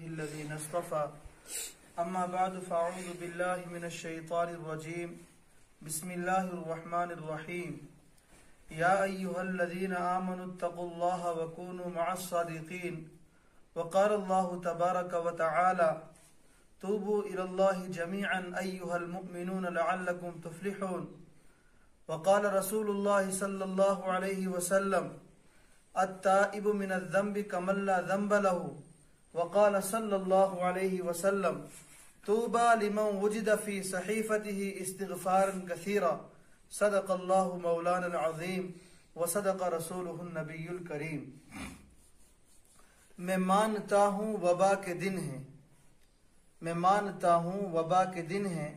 الذين اصطفى أما بعد فأعوذ بالله من الشيطان الرجيم بسم الله الرحمن الرحيم يا أيها الذين آمنوا اتقوا الله وكونوا مع الصادقين وقال الله تبارك وتعالى توبوا إلى الله جميعا أيها المؤمنون لعلكم تفلحون وقال رسول الله صلى الله عليه وسلم التائب من الذنب كمن لا ذنب له وقال صلى الله عليه وسلم طوبى لمن وجد في صحيفته استغفارا كثيرا صدق الله مولانا العظيم وصدق رسوله النبي الكريم۔ میں مانتا ہوں وبا کے دن ہیں، میں مانتا ہوں وبا کے دن ہیں،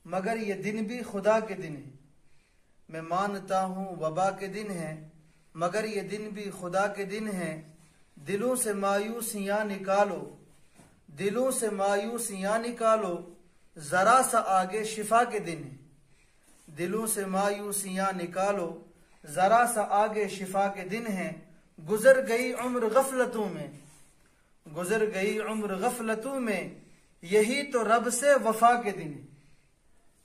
مگر یہ دن بھی خدا کے دن ہیں۔ میں مانتا ہوں وبا کے دن ہیں، مگر یہ دن بھی خدا کے دن ہیں۔ دلوں سے مایوسیاں نکالو، دلوں سے مایوسیاں نکالو، ذرا سا آگے شفا کے دن ہیں۔ دلوں سے مایوسیاں نکالو، ذرا سا آگے شفا کے دن ہیں۔ گزر گئی عمر غفلتوں میں، گزر گئی عمر غفلتوں میں، یہی تو رب سے وفا کے دن ہیں۔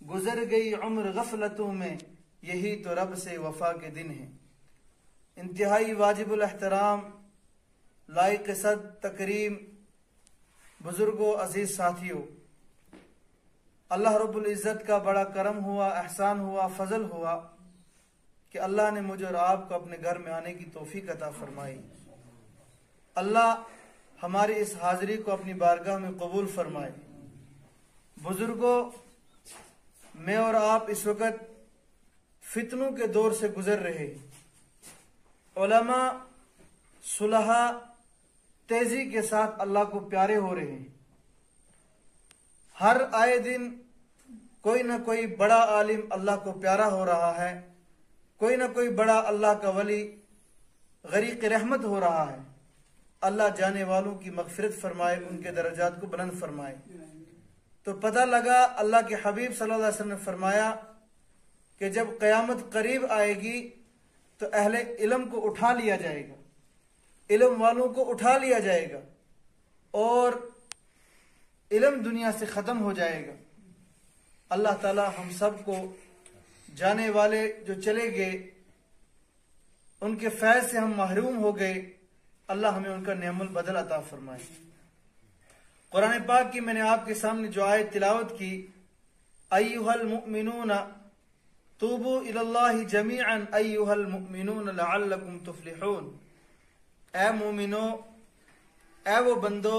گزر گئی عمر غفلتوں میں، یہی تو رب سے وفا کے دن ہیں۔ انتہائی واجب الاحترام، لائق صد تکریم بزرگوں، عزیز ساتھیوں، اللہ رب العزت کا بڑا کرم ہوا، احسان ہوا، فضل ہوا کہ اللہ نے مجھے اور آپ کو اپنے گھر میں آنے کی توفیق عطا فرمائی۔ اللہ ہماری اس حاضری کو اپنی بارگاہ میں قبول فرمائے۔ بزرگوں، میں اور آپ اس وقت فتنوں کے دور سے گزر رہے ہیں۔ علماء، صلحاء تیزی کے ساتھ اللہ کو پیارے ہو رہے ہیں۔ ہر آئے دن کوئی نہ کوئی بڑا عالم اللہ کو پیارا ہو رہا ہے، کوئی نہ کوئی بڑا اللہ کا ولی غریق رحمت ہو رہا ہے۔ اللہ جانے والوں کی مغفرت فرمائے، ان کے درجات کو بلند فرمائے۔ تو پتہ لگا، اللہ کے حبیب صلی اللہ علیہ وسلم نے فرمایا کہ جب قیامت قریب آئے گی تو اہل علم کو اٹھا لیا جائے گا، علم والوں کو اٹھا لیا جائے گا، اور علم دنیا سے ختم ہو جائے گا۔ اللہ تعالی ہم سب کو جانے والے جو چلے گئے ان کے فیض سے ہم محروم ہو گئے، اللہ ہمیں ان کا نعم البدل عطا فرمائے۔ قرآن پاک کی میں نے آپ کے سامنے جو آیت تلاوت کی، ایھا المؤمنون توبوا الی اللہ جمیعا ایھا المؤمنون لعلکم تفلحون۔ اے مومنو، اے وہ بندو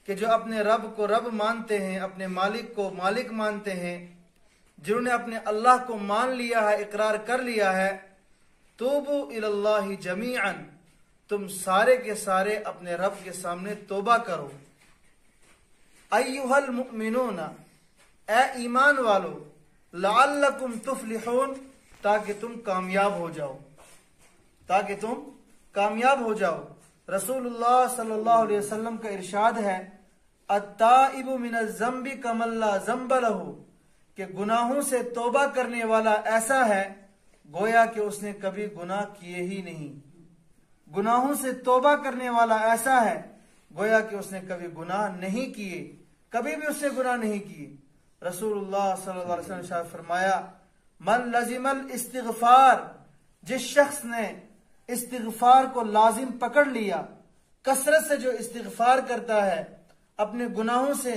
کہ جو اپنے رب کو رب مانتے ہیں، اپنے مالک کو مالک مانتے ہیں، جنہوں نے اپنے اللہ کو مان لیا ہے، اقرار کر لیا ہے، توبوا الی اللہ جمیعا، تم سارے کے سارے اپنے رب کے سامنے توبہ کرو۔ ایھا المؤمنون، اے ایمان والو، لعلکم تفلحون، تاکہ تم کامیاب ہو جاؤ، تاکہ تم کامیاب ہو جاؤ۔ رسول اللہ صلی اللہ علیہ وسلم کا ارشاد ہے، التائب من الذنب کمن لا ذنب لہ، کہ گناہوں سے توبہ کرنے والا ایسا ہے گویا کہ اس نے کبھی گناہ کیے ہی نہیں۔ گناہوں سے توبہ کرنے والا ایسا ہے گویا کہ اس نے کبھی گناہ نہیں کیے، کبھی بھی اس نے گناہ نہیں کیے۔ رسول اللہ صلی اللہ علیہ وسلم نے فرمایا، من لزم الاستغفار، جس شخص نے استغفار کو لازم پکڑ لیا، کثرت سے جو استغفار کرتا ہے، اپنے گناہوں سے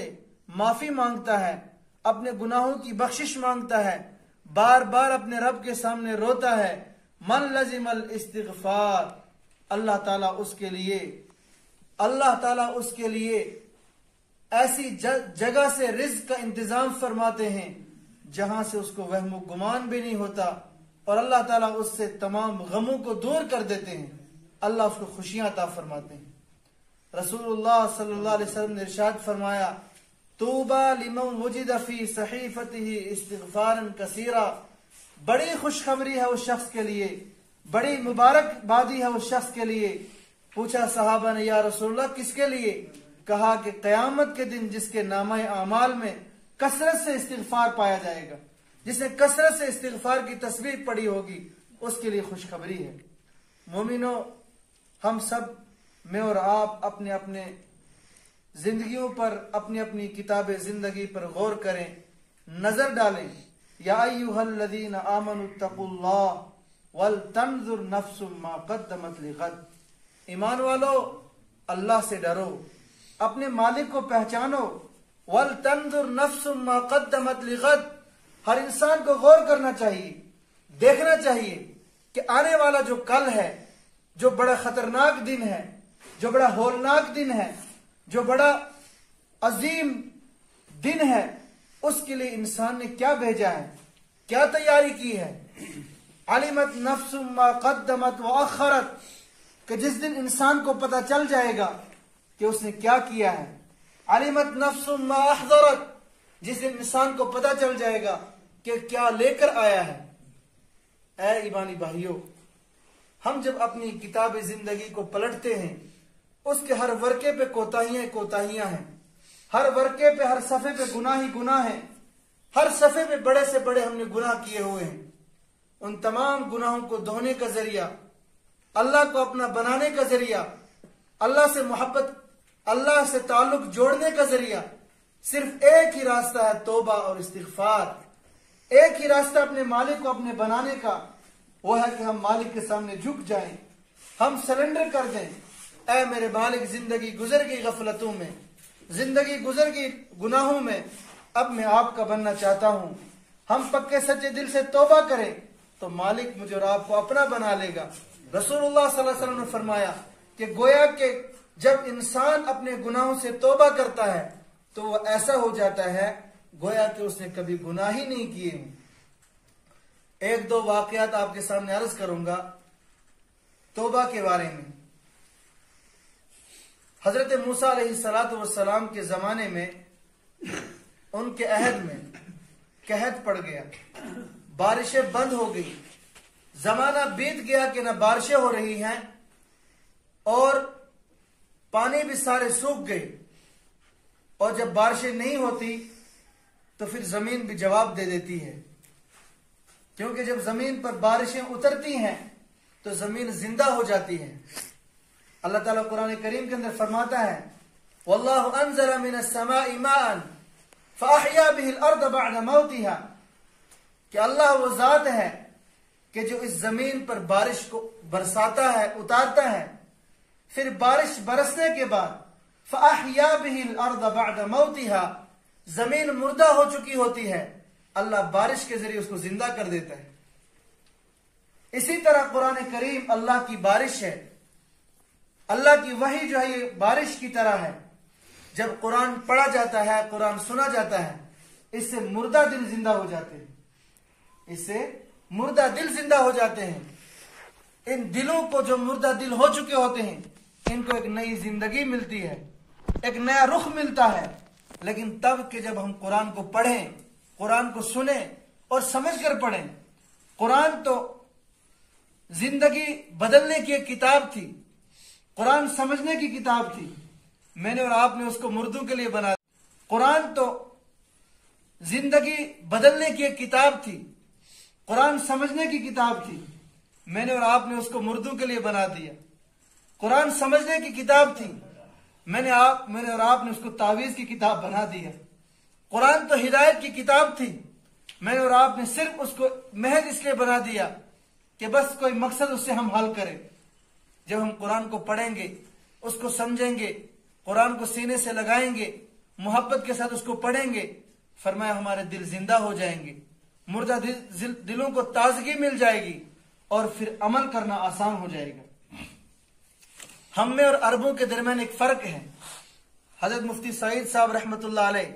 معافی مانگتا ہے، اپنے گناہوں کی بخشش مانگتا ہے، بار بار اپنے رب کے سامنے روتا ہے، من لزم الاستغفار، اللہ تعالیٰ اس کے لیے ایسی جگہ سے رزق کا انتظام فرماتے ہیں جہاں سے اس کو وہم و گمان بھی نہیں ہوتا، اور اللہ تعالیٰ اس سے تمام غموں کو دور کر دیتے ہیں، اللہ اس کو خوشیاں عطا فرماتے ہیں۔ رسول اللہ صلی اللہ علیہ وسلم نے ارشاد فرمایا، طوبی لمن وجد فی صحیفته استغفارا کثیرا، بڑی خوشخبری ہے اس شخص کے لیے، بڑی مبارک بادی ہے اس شخص کے لیے۔ پوچھا صحابہ نے، یا رسول اللہ کس کے لیے؟ کہا کہ قیامت کے دن جس کے نامہ اعمال میں کثرت سے استغفار پایا جائے گا، جس نے کثرت سے استغفار کی تصویر پڑھی ہوگی، اس کے لیے خوشخبری ہے۔ مومنو، ہم سب، میں اور آپ، اپنے اپنے زندگیوں پر اپنی اپنی کتاب زندگی پر غور کریں، نظر ڈالیں۔ یا ایھا الذین آمنوا اتقوا اللہ ولتنظر نفس ما قدمت لغد۔ ایمان والو، اللہ سے ڈرو، اپنے مالک کو پہچانو۔ ولتنظر نفس ما قدمت لغد۔ ہر انسان کو غور کرنا چاہیے، دیکھنا چاہیے کہ آنے والا جو کل ہے، جو بڑا خطرناک دن ہے، جو بڑا ہولناک دن ہے، جو بڑا عظیم دن ہے، اس کے لیے انسان نے کیا بھیجا ہے، کیا تیاری کی ہے۔ علمت نفس ما قدمت واخرت، کہ جس دن انسان کو پتہ چل جائے گا کہ اس نے کیا کیا ہے۔ علمت نفس ما احضرت، جس دن انسان کو پتہ چل جائے گا کہ کیا لے کر آیا ہے۔ اے ایمانی بھائیوں، ہم جب اپنی کتاب زندگی کو پلٹتے ہیں، اس کے ہر ورقے پہ کوتاہیاں ہیں، ہر ورقے پہ، ہر صفحے پہ گناہ ہی گناہ ہیں، ہر صفحے پہ بڑے سے بڑے ہم نے گناہ کیے ہوئے ہیں۔ ان تمام گناہوں کو دھونے کا ذریعہ، اللہ کو اپنا بنانے کا ذریعہ، اللہ سے محبت، اللہ سے تعلق جوڑنے کا ذریعہ صرف ایک ہی راستہ ہے، توبہ اور استغفار۔ ایک ہی راستہ اپنے مالک کو اپنے بنانے کا، وہ ہے کہ ہم مالک کے سامنے جھک جائیں، ہم سرنڈر کر دیں۔ اے میرے مالک، زندگی گزر گئی غفلتوں میں، زندگی گزر گئی گناہوں میں، اب میں آپ کا بننا چاہتا ہوں۔ ہم پکے سچے دل سے توبہ کریں تو مالک مجھے اور آپ کو اپنا بنا لے گا۔ رسول اللہ صلی اللہ علیہ وسلم نے فرمایا کہ گویا کہ جب انسان اپنے گناہوں سے توبہ کرتا ہے تو وہ ایسا ہو جاتا ہے گویا کہ اس نے کبھی گناہ ہی نہیں کیے ہیں۔ ایک دو واقعات آپ کے سامنے عرض کروں گا توبہ کے بارے میں۔ حضرت موسیٰ علیہ السلام کے زمانے میں ان کے عہد میں قحط پڑ گیا، بارشیں بند ہو گئی، زمانہ بیت گیا کہ نہ بارشیں ہو رہی ہیں اور پانی بھی سارے سوکھ گئے، اور جب بارشیں نہیں ہوتی تو پھر زمین بھی جواب دے دیتی ہے، کیونکہ جب زمین پر بارشیں اترتی ہیں تو زمین زندہ ہو جاتی ہے۔ اللہ تعالیٰ قرآن کریم کے اندر فرماتا ہے وَاللَّهُ أَنزَلَ مِنَ السَّمَاءِ مَاءً فَأَحْيَا بِهِ الْأَرْضَ بَعْدَ مَوْتِهَا، کہ اللہ وہ ذات ہے کہ جو اس زمین پر بارش کو برساتا ہے، اتارتا ہے، پھر بارش برسنے کے بعد فَأَحْيَا بِهِ الْأَرْضَ بَعْدَ مَوْتِهَا، زمین مردہ ہو چکی ہوتی ہے، اللہ بارش کے ذریعے اس کو زندہ کر دیتا ہے۔ اسی طرح قرآن کریم اللہ کی بارش ہے، اللہ کی وحی جو ہے یہ بارش کی طرح ہے۔ جب قرآن پڑھا جاتا ہے، قرآن سنا جاتا ہے، اس سے مردہ دل زندہ ہو جاتے ہیں، اس سے مردہ دل زندہ ہو جاتے ہیں۔ ان دلوں کو جو مردہ دل ہو چکے ہوتے ہیں، ان کو ایک نئی زندگی ملتی ہے، ایک نیا رخ ملتا ہے۔ لیکن تب کہ جب ہم قرآن کو پڑھیں، قرآن کو سنیں اور سمجھ کر پڑھیں۔ قرآن تو زندگی بدلنے کی ایک کتاب تھی، قرآن سمجھنے کی کتاب تھی، میں نے اور آپ نے اس کو مردوں کے لیے بنا دیا۔ قرآن تو زندگی بدلنے کی ایک کتاب تھی، قرآن سمجھنے کی کتاب تھی، میں نے اور آپ نے اس کو مردوں کے لیے بنا دیا۔ قرآن سمجھنے کی کتاب تھی، میں نے اور آپ نے اس کو تعویذ کی کتاب بنا دیا۔ قرآن تو ہدایت کی کتاب تھی، میں نے اور آپ نے صرف اس کو محض اس لیے بنا دیا کہ بس کوئی مقصد اس سے ہم حل کریں۔ جب ہم قرآن کو پڑھیں گے، اس کو سمجھیں گے، قرآن کو سینے سے لگائیں گے، محبت کے ساتھ اس کو پڑھیں گے، فرمایا ہمارے دل زندہ ہو جائیں گے، مردہ دلوں کو تازگی مل جائے گی اور پھر عمل کرنا آسان ہو جائے گا۔ ہم میں اور عربوں کے درمیان ایک فرق ہے۔ حضرت مفتی سعید صاحب رحمۃ اللہ علیہ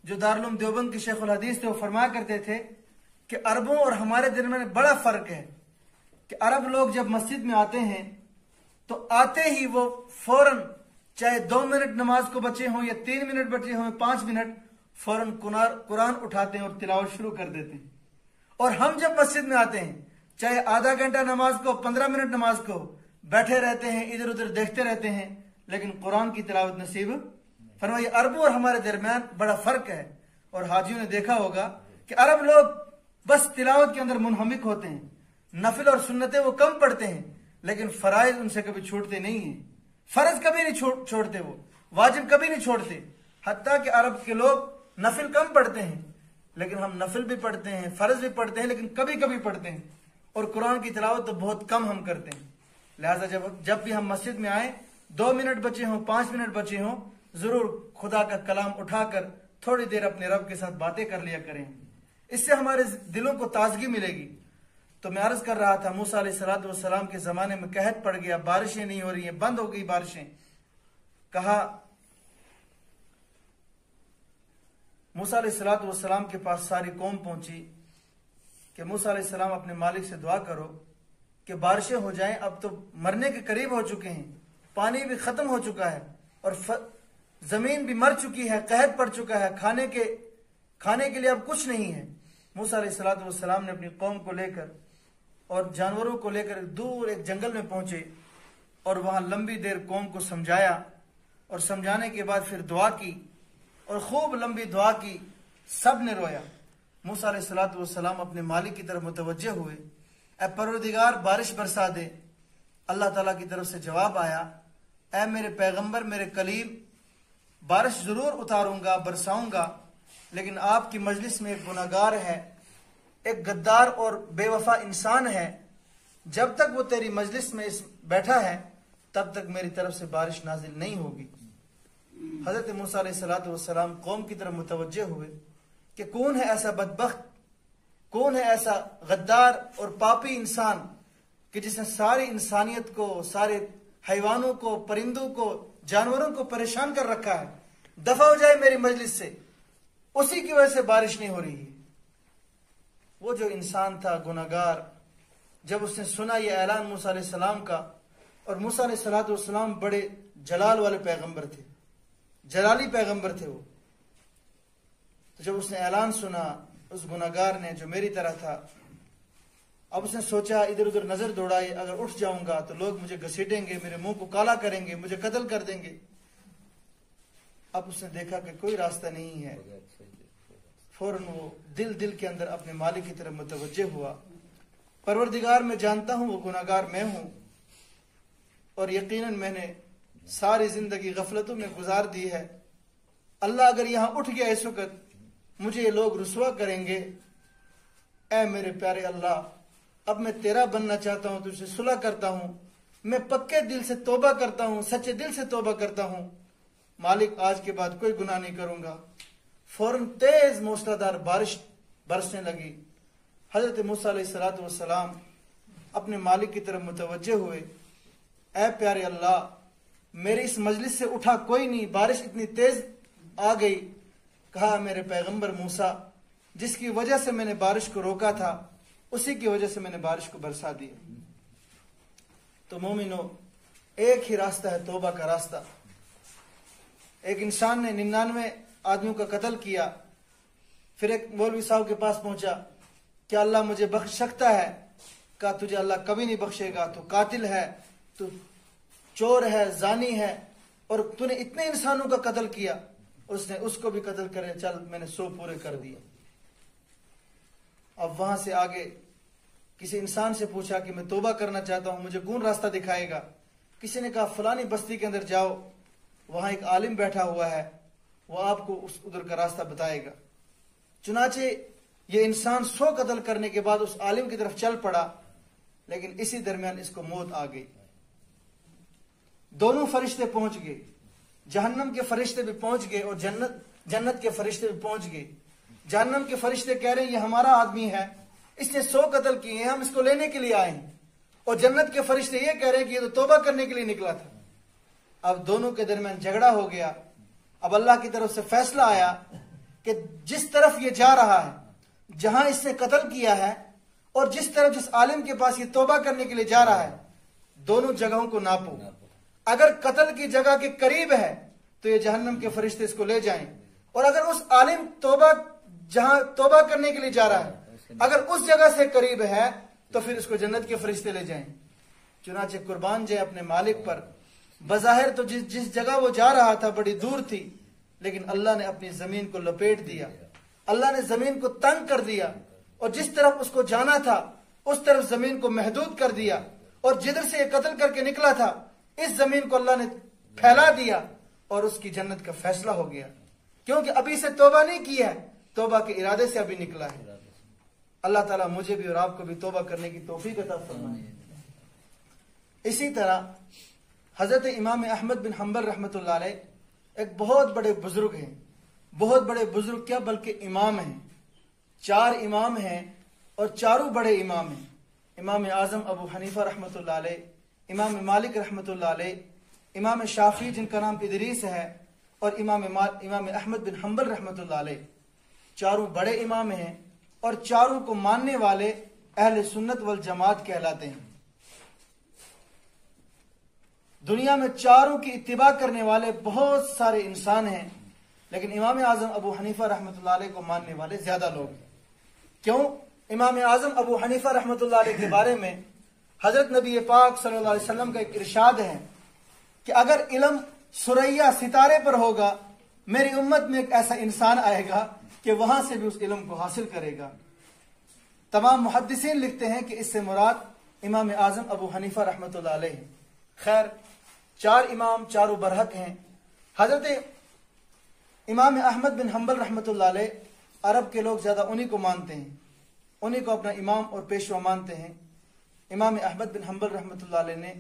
جو دارالعلوم دیوبند کے شیخ الحدیث تھے، وہ فرمایا کرتے تھے کہ عربوں اور ہمارے درمیان بڑا فرق ہے کہ عرب لوگ جب مسجد میں آتے ہیں تو آتے ہی وہ فوراً، چاہے 2 منٹ نماز کو بچے ہوں یا 3 منٹ بچے ہوں، 5 منٹ، فوراً قرآن اٹھاتے ہیں اور تلاوت شروع کر دیتے ہیں۔ اور ہم جب مسجد میں آتے ہیں، چاہے آدھا گھنٹہ نماز کو، 15 منٹ نماز کو، بیٹھے رہتے ہیں، ادھر ادھر دیکھتے رہتے ہیں، لیکن قرآن کی تلاوت نصیب فرمائیے۔ عربوں اور ہمارے درمیان بڑا فرق ہے۔ اور حاجیوں نے دیکھا ہوگا کہ عرب لوگ بس تلاوت کے اندر منہمک ہوتے ہیں، نفل اور سنتیں وہ کم پڑھتے ہیں، لیکن فرائض ان سے کبھی چھوٹتے نہیں ہیں، فرض کبھی نہیں چھوڑتے۔ واجب کبھی نہیں چھوڑتے، حتیٰ کہ عرب کے لوگ نفل کم پڑھتے ہیں، لیکن ہم نفل بھی پڑھتے ہیں، فرض بھی پڑھتے ہیں، لیکن کبھی کبھی پڑھتے ہیں، اور قرآن کی تلاوت تو بہت کم ہم کرتے ہیں۔ لہٰذا جب بھی ہم مسجد میں آئیں، 2 منٹ بچے ہوں، 5 منٹ بچے ہوں، ضرور خدا کا کلام اٹھا کر تھوڑی دیر اپنے رب کے ساتھ باتیں کر لیا کریں، اس سے ہمارے دلوں کو تازگی ملے گی۔ تو میں عرض کر رہا تھا موسیٰ علیہ السلام کے زمانے میں قحط پڑ گیا، بارشیں نہیں ہو رہی ہیں، بند ہو گئی بارشیں۔ کہا موسیٰ علیہ السلام کے پاس ساری قوم پہنچی کہ موسیٰ علیہ السلام اپنے مالک سے دعا کرو کہ بارشیں ہو جائیں، اب تو مرنے کے قریب ہو چکے ہیں، پانی بھی ختم ہو چکا ہے اور زمین بھی مر چکی ہے، قحط پڑ چکا ہے، کھانے کے لیے اب کچھ نہیں ہے۔ موسیٰ علیہ السلام نے اپنی قوم کو لے کر اور جانوروں کو لے کر دور ایک جنگل میں پہنچے اور وہاں لمبی دیر قوم کو سمجھایا، اور سمجھانے کے بعد پھر دعا کی اور خوب لمبی دعا کی، سب نے رویا۔ موسیٰ علیہ السلام اپنے مالک کی طرف متوجہ ہوئے، اے پروردگار بارش برسا دے۔ اللہ تعالیٰ کی طرف سے جواب آیا، اے میرے پیغمبر، میرے کلیم، بارش ضرور اتاروں گا، برساؤں گا، لیکن آپ کی مجلس میں ایک گناہگار ہے، ایک غدار اور بے وفا انسان ہے، جب تک وہ تیری مجلس میں بیٹھا ہے تب تک میری طرف سے بارش نازل نہیں ہوگی۔ حضرت موسیٰ علیہ السلام قوم کی طرف متوجہ ہوئے کہ کون ہے ایسا بدبخت، کون ہے ایسا غدار اور پاپی انسان کہ جس نے ساری انسانیت کو، سارے حیوانوں کو، پرندوں کو، جانوروں کو پریشان کر رکھا ہے، دفع ہو جائے میری مجلس سے، اسی کی وجہ سے بارش نہیں ہو رہی ہے۔ وہ جو انسان تھا گناہگار، جب اس نے سنا یہ اعلان موسیٰ علیہ السلام کا، اور موسیٰ علیہ السلام بڑے جلال والے پیغمبر تھے، جلالی پیغمبر تھے وہ، تو جب اس نے اعلان سنا اس گناہگار نے جو میری طرح تھا، اب اس نے سوچا ادھر ادھر نظر دوڑائی، اگر اٹھ جاؤں گا تو لوگ مجھے گھسیٹیں گے، میرے منہ کو کالا کریں گے، مجھے قتل کر دیں گے۔ اب اس نے دیکھا کہ کوئی راستہ نہیں ہے، فوراً وہ دل کے اندر اپنے مالک کی طرف متوجہ ہوا، پروردگار میں جانتا ہوں وہ گناہگار میں ہوں، اور یقیناً میں نے ساری زندگی غفلتوں میں گزار دی ہے، اللہ اگر یہاں اٹھ گیا اس وقت مجھے یہ لوگ رسوا کریں گے، اے میرے پیارے اللہ اب میں تیرا بننا چاہتا ہوں، تجھ سے صلح کرتا ہوں، میں پکے دل سے توبہ کرتا ہوں، سچے دل سے توبہ کرتا ہوں، مالک آج کے بعد کوئی گناہ نہیں کروں گا۔ فوراً تیز موسلا دھار بارش برسنے لگی۔ حضرت موسیٰ علیہ السلام اپنے مالک کی طرف متوجہ ہوئے، اے پیارے اللہ میرے اس مجلس سے اٹھا کوئی نہیں، بارش اتنی تیز آ گئی۔ کہا میرے پیغمبر موسیٰ جس کی وجہ سے میں نے بارش کو روکا تھا اسی کی وجہ سے میں نے بارش کو برسا دیا۔ تو مومنو، ایک ہی راستہ ہے توبہ کا راستہ۔ ایک انسان نے 99 آدمیوں کا قتل کیا، پھر ایک مولوی صاحب کے پاس پہنچا، کیا اللہ مجھے بخش سکتا ہے؟ کہا تجھے اللہ کبھی نہیں بخشے گا، تو قاتل ہے، تو چور ہے، زانی ہے، اور تو نے اتنے انسانوں کا قتل کیا۔ اس نے اس کو بھی قتل کرے، چل میں نے 100 پورے کر دیے۔ اب وہاں سے آگے کسی انسان سے پوچھا کہ میں توبہ کرنا چاہتا ہوں، مجھے کون راستہ دکھائے گا؟ کسی نے کہا فلانی بستی کے اندر جاؤ، وہاں ایک عالم بیٹھا ہوا ہے، وہ آپ کو ادھر کا راستہ بتائے گا۔ چنانچہ یہ انسان 100 قتل کرنے کے بعد اس عالم کی طرف چل پڑا، لیکن اسی درمیان اس کو موت آ گئی۔ دونوں فرشتے پہنچ گئے، جہنم کے فرشتے بھی پہنچ گئے اور جنت کے فرشتے بھی پہنچ گئے۔ جہنم کے فرشتے کہہ رہے ہیں یہ ہمارا آدمی ہے، اس نے 100 قتل کیے ہیں، ہم اس کو لینے کے لیے آئے ہیں، اور جنت کے فرشتے یہ کہہ رہے ہیں کہ یہ تو توبہ کرنے کے لیے نکلا تھا۔ اب دونوں کے درمیان جھگڑا ہو گیا۔ اب اللہ کی طرف سے فیصلہ آیا کہ جس طرف یہ جا رہا ہے، جہاں اس نے قتل کیا ہے، اور جس طرف جس عالم کے پاس یہ توبہ کرنے کے لیے جا رہا ہے، دونوں جگہوں کو ناپو۔ اگر قتل کی جگہ کے قریب ہے تو یہ جہنم کے فرشتے اس کو لے جائیں، اور اگر اس عالم جہاں توبہ کرنے کے لیے جا رہا ہے اگر اس جگہ سے قریب ہے تو پھر اس کو جنت کے فرشتے لے جائیں۔ چنانچہ قربان جائے اپنے مالک پر۔ بظاہر تو جس جگہ وہ جا رہا تھا بڑی دور تھی، لیکن اللہ نے اپنی زمین کو لپیٹ دیا، اللہ نے زمین کو تنگ کر دیا، اور جس طرف اس کو جانا تھا اس طرف زمین کو محدود کر دیا، اور جدھر سے یہ قتل کر کے نکلا تھا اس زمین کو اللہ نے پھیلا دیا، اور اس کی جنت کا فیصلہ ہو گیا، کیونکہ ابھی سے توبہ نہیں کی ہے، توبہ کے ارادے سے ابھی نکلا ہے۔ اللہ تعالیٰ مجھے بھی اور آپ کو بھی توبہ کرنے کی توفیق عطا فرمائے۔ اسی طرح حضرت امام احمد بن حنبل رحمۃ اللہ علیہ ایک بہت بڑے بزرگ ہیں، بہت بڑے بزرگ کیا بلکہ امام ہیں، 4 امام ہیں اور چاروں بڑے امام ہیں۔ امام اعظم ابو حنیفہ رحمۃ اللہ علیہ، امام مالک رحمۃ اللہ علیہ، امام شافعی جن کا نام ادریس ہے، اور امام احمد بن حنبل رحمۃ اللہ علیہ، چاروں بڑے امام ہیں اور چاروں کو ماننے والے اہل سنت والجماعت کہلاتے ہیں۔ دنیا میں چاروں کی اتباع کرنے والے بہت سارے انسان ہیں، لیکن امام اعظم ابو حنیفہ رحمۃ اللہ علیہ کو ماننے والے زیادہ لوگ ہیں۔ کیوں؟ امام اعظم ابو حنیفہ رحمۃ اللہ علیہ کے بارے میں حضرت نبی پاک صلی اللہ علیہ وسلم کا ایک ارشاد ہے کہ اگر علم ثریا ستارے پر ہوگا، میری امت میں ایک ایسا انسان آئے گا کہ وہاں سے بھی اس علم کو حاصل کرے گا۔ تمام محدثین لکھتے ہیں کہ اس سے مراد امام اعظم ابو حنیفہ رحمۃ اللہ علیہ ہے۔ خیر، 4 امام چاروں برحق ہیں۔ حضرت امام احمد بن حنبل رحمۃ اللہ علیہ، عرب کے لوگ زیادہ انہی کو مانتے ہیں، انہی کو اپنا امام اور پیشوا مانتے ہیں۔ امام احمد بن حنبل رحمۃ اللہ علیہ نے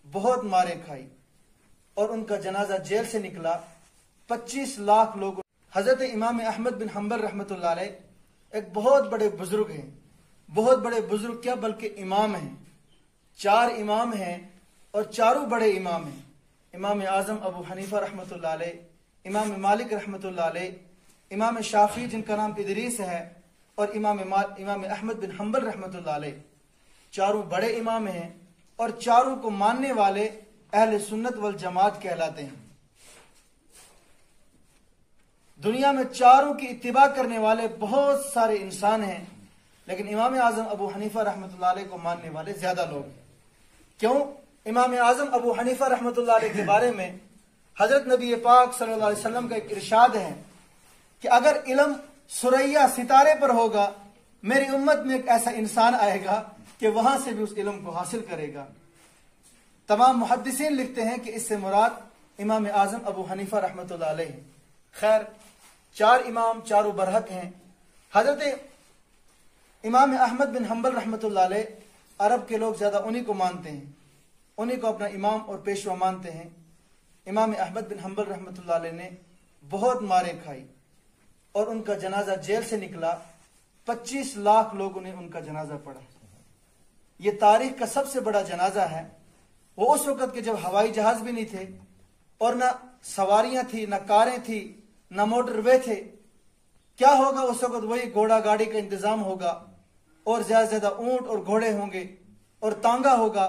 بہت مارے کھائی اور ان کا جنازہ جیل سے نکلا، 25 لاکھ لوگ۔ حضرت امام احمد بن حنبل رحمۃ اللہ علیہ ایک بہت بڑے بزرگ ہیں، بہت بڑے بزرگ کیا بلکہ امام ہیں، 4 امام ہیں اور چاروں بڑے امام ہیں۔ امام اعظم ابو حنیفہ رحمۃ اللہ علیہ، امام مالک رحمۃ اللہ علیہ، امام شافعی جن کا نام ادریس ہے، اور امام احمد بن حنبل رحمۃ اللہ علیہ، چاروں بڑے امام ہیں اور چاروں کو ماننے والے اہل سنت والجماعت کہلاتے ہیں۔ دنیا میں چاروں کی اتباع کرنے والے بہت سارے انسان ہیں، لیکن امام اعظم ابو حنیفہ رحمۃ اللہ علیہ کو ماننے والے زیادہ لوگ ہیں۔ کیوں؟ امام اعظم ابو حنیفہ رحمۃ اللہ علیہ کے بارے میں حضرت نبی پاک صلی اللہ علیہ وسلم کا ایک ارشاد ہے کہ اگر علم ثریا ستارے پر ہوگا، میری امت میں ایک ایسا انسان آئے گا کہ وہاں سے بھی اس علم کو حاصل کرے گا۔ تمام محدثین لکھتے ہیں کہ اس سے مراد امام اعظم ابو حنیفہ رحمۃ اللہ علیہ ہے۔ خیر، 4 امام چاروں برحق ہیں۔ حضرت امام احمد بن حنبل رحمۃ اللہ علیہ، عرب کے لوگ زیادہ انہی کو مانتے ہیں، انہی کو اپنا امام اور پیشوا مانتے ہیں۔ امام احمد بن حنبل رحمۃ اللہ علیہ نے بہت مارے کھائی اور ان کا جنازہ جیل سے نکلا، 25 لاکھ لوگوں نے ان کا جنازہ پڑھا۔ یہ تاریخ کا سب سے بڑا جنازہ ہے۔ وہ اس وقت کے جب ہوائی جہاز بھی نہیں تھے اور نہ سواریاں تھی، نہ کاریں تھی، نہ موٹر وے تھے۔ کیا ہوگا اس وقت؟ وہی گھوڑا گاڑی کا انتظام ہوگا اور زیادہ سے زیادہ اونٹ اور گھوڑے ہوں گے اور تانگا ہوگا،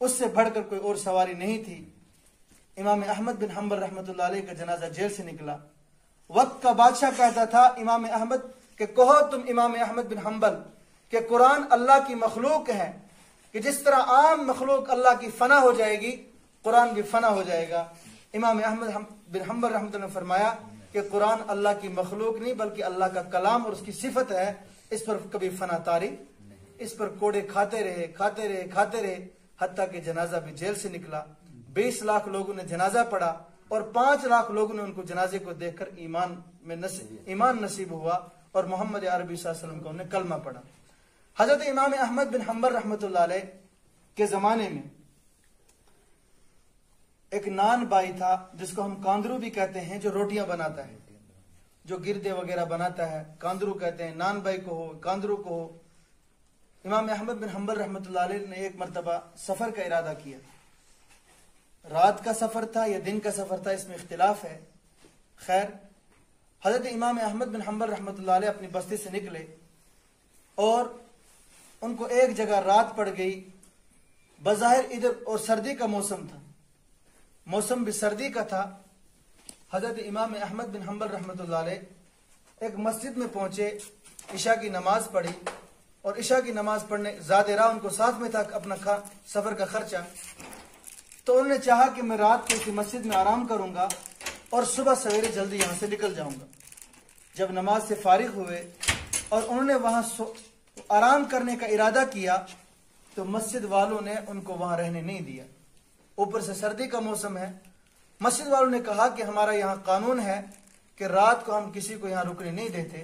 اس سے بڑھ کر کوئی اور سواری نہیں تھی۔ امام احمد بن حنبل رحمۃ اللہ علیہ کا جنازہ جیل سے نکلا۔ وقت کا بادشاہ کہتا تھا امام احمد کہ کہو تم امام احمد بن حنبل کہ قرآن اللہ کی مخلوق ہے، کہ جس طرح عام مخلوق اللہ کی فنا ہو جائے گی، قرآن بھی فنا ہو جائے گا۔ امام احمد بن حنبل رحمۃ اللہ نے فرمایا کہ قرآن اللہ کی مخلوق نہیں بلکہ اللہ کا کلام اور اس کی صفت ہے، اس پر کبھی فنا طاری، اس پر کوڑے کھاتے رہے حتیٰ کہ جنازہ بھی جیل سے نکلا۔ 20 لاکھ لوگوں نے جنازہ پڑھا اور 5 لاکھ لوگوں نے ان کو جنازے کو دیکھ کر ایمان نصیب ہوا اور محمد عربی صلی اللہ علیہ وسلم کا انہیں کلمہ پڑھا۔ حضرت امام احمد بن حنبل رحمۃ اللہ علیہ کے زمانے میں ایک نان بائی تھا جس کو ہم کاندرو بھی کہتے ہیں، جو روٹیاں بناتا ہے، جو گردے وغیرہ بناتا ہے، کاندرو کہتے ہیں۔ نان بائی کو ہو، کاندرو کو ہو۔ امام احمد بن حنبل رحمۃ اللہ علیہ نے ایک مرتبہ سفر کا ارادہ کیا۔ رات کا سفر تھا یا دن کا سفر تھا، اس میں اختلاف ہے۔ خیر، حضرت امام احمد بن حنبل رحمۃ اللہ علیہ اپنی بستی سے نکلے اور ان کو ایک جگہ رات پڑ گئی۔ بظاہر ادھر اور سردی کا موسم تھا، موسم بھی سردی کا تھا۔ حضرت امام احمد بن حنبل رحمۃ اللہ علیہ ایک مسجد میں پہنچے، عشاء کی نماز پڑھی، اور عشاء کی نماز پڑھنے زیادہ راہ ان کو ساتھ میں تھا اپنا سفر کا خرچہ، تو انہوں نے چاہا کہ میں رات کو کسی مسجد میں آرام کروں گا اور صبح سویرے جلدی یہاں سے نکل جاؤں گا۔ جب نماز سے فارغ ہوئے اور انہوں نے وہاں آرام کرنے کا ارادہ کیا تو مسجد والوں نے ان کو وہاں رہنے نہیں دیا۔ اوپر سے سردی کا موسم ہے، مسجد والوں نے کہا کہ ہمارا یہاں قانون ہے کہ رات کو ہم کسی کو یہاں رکنے نہیں دیتے.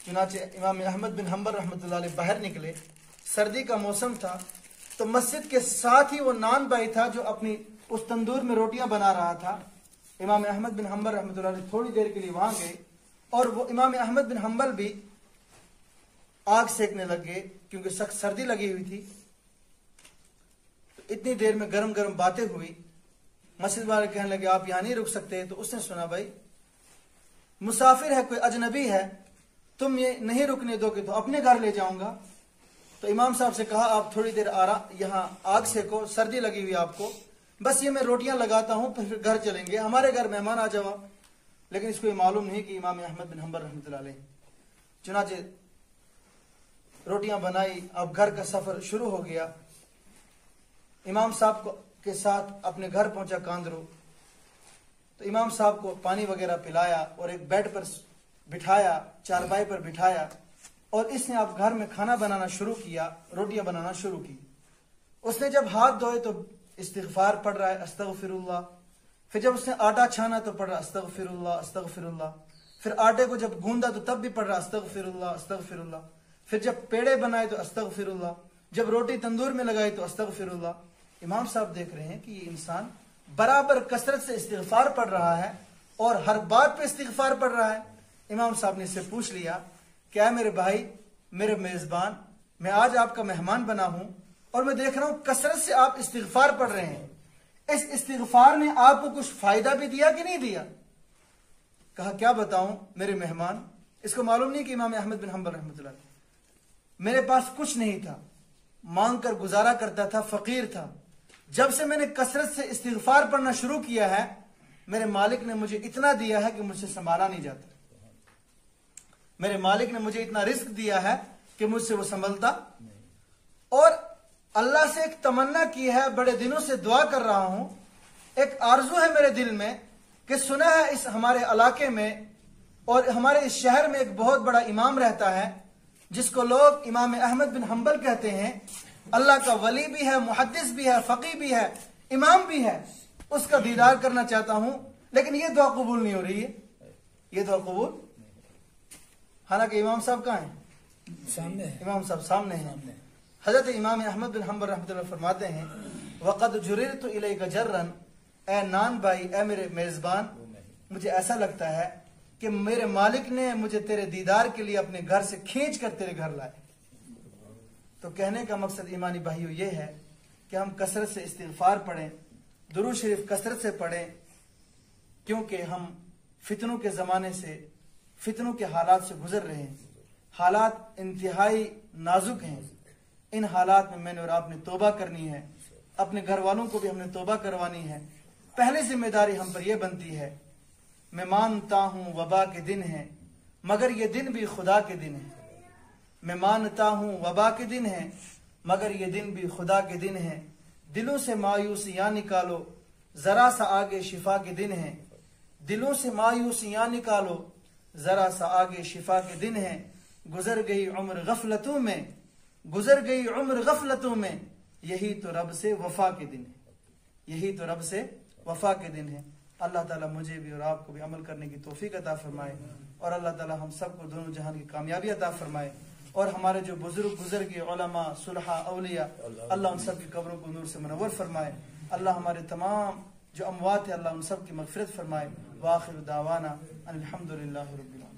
چنانچہ امام احمد بن حنبل رحمۃ اللہ علیہ باہر نکلے. سردی کا موسم تھا تو مسجد کے ساتھ ہی وہ نان بھائی تھا جو اپنی اس تندور میں روٹیاں بنا رہا تھا. امام احمد بن حنبل رحمۃ اللہ علیہ تھوڑی دیر کے لیے وہاں گئے اور وہ امام احمد بن حنبل بھی آگ سیکنے لگ گئے کیونکہ سخت سردی لگی ہوئی تھی. اتنی دیر میں گرم گرم باتیں ہوئی. مسجد والے کہنے لگے آپ یہاں نہیں رک سکتے. تو اس نے سنا بھائی مسافر ہے, کوئی اجنبی ہے, تم یہ نہیں رکنے دو کہ تو اپنے گھر لے جاؤں گا. تو امام صاحب سے کہا آپ تھوڑی دیر یہاں آگ سیکو, سردی لگی ہوئی آپ کو, بس یہ میں روٹیاں لگاتا ہوں پھر گھر چلیں گے, ہمارے گھر مہمان آ جاؤ. لیکن اس کو یہ معلوم نہیں کہ امام احمد بن حنبل رحمۃ اللہ علیہ. چنانچہ روٹیاں بنائی, اب گھر کا سفر شروع ہو گیا. امام صاحب کے ساتھ اپنے گھر پہنچا کاندرو. تو امام صاحب کو پانی وغیرہ پلایا اور ایک بیڈ پر بٹھایا, چارپائی پر بٹھایا, اور اس نے اب گھر میں کھانا بنانا شروع کیا, روٹیاں بنانا شروع کی. اس نے جب ہاتھ دھوئے تو استغفار پڑھ رہا ہے استغفر اللہ. پھر جب اس نے آٹا چھانا تو پڑھ رہا استغفر اللہ استغفر اللہ. پھر آٹے کو جب گوندا تو تب بھی پڑھ رہا استغفر اللہ استغفر اللہ. پھر جب پیڑے بنائے تو استغفر اللہ. جب روٹی تندور میں لگائی تو استغفر اللہ. امام صاحب دیکھ رہے ہیں کہ یہ انسان برابر کثرت سے استغفار پڑھ رہا ہے اور ہر بات پہ استغفار پڑھ رہا ہے. امام صاحب نے اس سے پوچھ لیا کہ اے میرے بھائی, میرے میزبان, میں آج آپ کا مہمان بنا ہوں اور میں دیکھ رہا ہوں کثرت سے آپ استغفار پڑھ رہے ہیں, اس استغفار نے آپ کو کچھ فائدہ بھی دیا کہ نہیں دیا؟ کہا کیا بتاؤں میرے مہمان. اس کو معلوم نہیں کہ امام احمد بن حنبل رحمۃ اللہ علیہ میرے پاس کچھ نہیں تھا, مانگ کر گزارا کرتا تھا, فقیر تھا. جب سے میں نے کثرت سے استغفار پڑھنا شروع کیا ہے میرے مالک نے مجھے اتنا دیا ہے کہ مجھ سے سنبھالا نہیں جاتا. میرے مالک نے مجھے اتنا رزق دیا ہے کہ مجھ سے وہ سنبھلتا. اور اللہ سے ایک تمنا کی ہے, بڑے دنوں سے دعا کر رہا ہوں, ایک آرزو ہے میرے دل میں کہ سنا ہے اس ہمارے علاقے میں اور ہمارے اس شہر میں ایک بہت بڑا امام رہتا ہے جس کو لوگ امام احمد بن حنبل کہتے ہیں. اللہ کا ولی بھی ہے, محدث بھی ہے, فقی بھی ہے, امام بھی ہے. اس کا دیدار کرنا چاہتا ہوں لیکن یہ دعا قبول نہیں ہو رہی ہے. یہ دعا قبول, حالانکہ امام صاحب کہاں ہیں؟ سامنے ہے. امام صاحب سامنے ہیں. حضرت امام احمد بن حنبل رحمۃ اللہ فرماتے ہیں وَقَدْ جُرِرْتُ إِلَيْكَ جَرًّا, اے نان بھائی, اے میرے میزبان, مجھے ایسا لگتا ہے کہ میرے مالک نے مجھے تیرے دیدار کے لیے اپنے گھر سے کھینچ کر تیرے گھر لائے. تو کہنے کا مقصد ایمانی بھائیو یہ ہے کہ ہم کثرت سے استغفار پڑھیں, درود شریف کثرت سے پڑھیں, کیونکہ ہم فتنوں کے زمانے سے, فتنوں کے حالات سے گزر رہے ہیں. حالات انتہائی نازک ہیں. ان حالات میں نے اور آپ نے توبہ کرنی ہے, اپنے گھر والوں کو بھی ہم نے توبہ کروانی ہے. پہلی ذمہ داری ہم پر یہ بنتی ہے, میں مانتا ہوں وبا کے دن ہیں مگر یہ دن بھی خدا کے دن ہیں. میں مانتا ہوں وبا کے دن ہیں مگر یہ دن بھی خدا کے دن ہیں. دلوں سے مایوسیاں نکالو, ذرا سا آگے شفا کے دن ہیں. دلوں سے مایوسیاں نکالو, ذرا سا آگے شفا کے دن ہیں. گزر گئی عمر غفلتوں میں, گزر گئی عمر غفلتوں میں, یہی تو رب سے وفا کے دن ہے. یہی تو رب سے وفا کے دن ہے. اللہ تعالیٰ مجھے بھی اور آپ کو بھی عمل کرنے کی توفیق عطا فرمائے, اور اللہ تعالیٰ ہم سب کو دونوں جہان کی کامیابی عطا فرمائے. اور ہمارے جو بزرگ گزر گئے علماء, صلحاء, اولیاء, اللہ ان سب کی قبروں کو نور سے منور فرمائے. اللہ ہمارے تمام جو اموات ہیں اللہ ان سب کی مغفرت فرمائے. وآخر دعوانا الحمدللہ رب العالمین.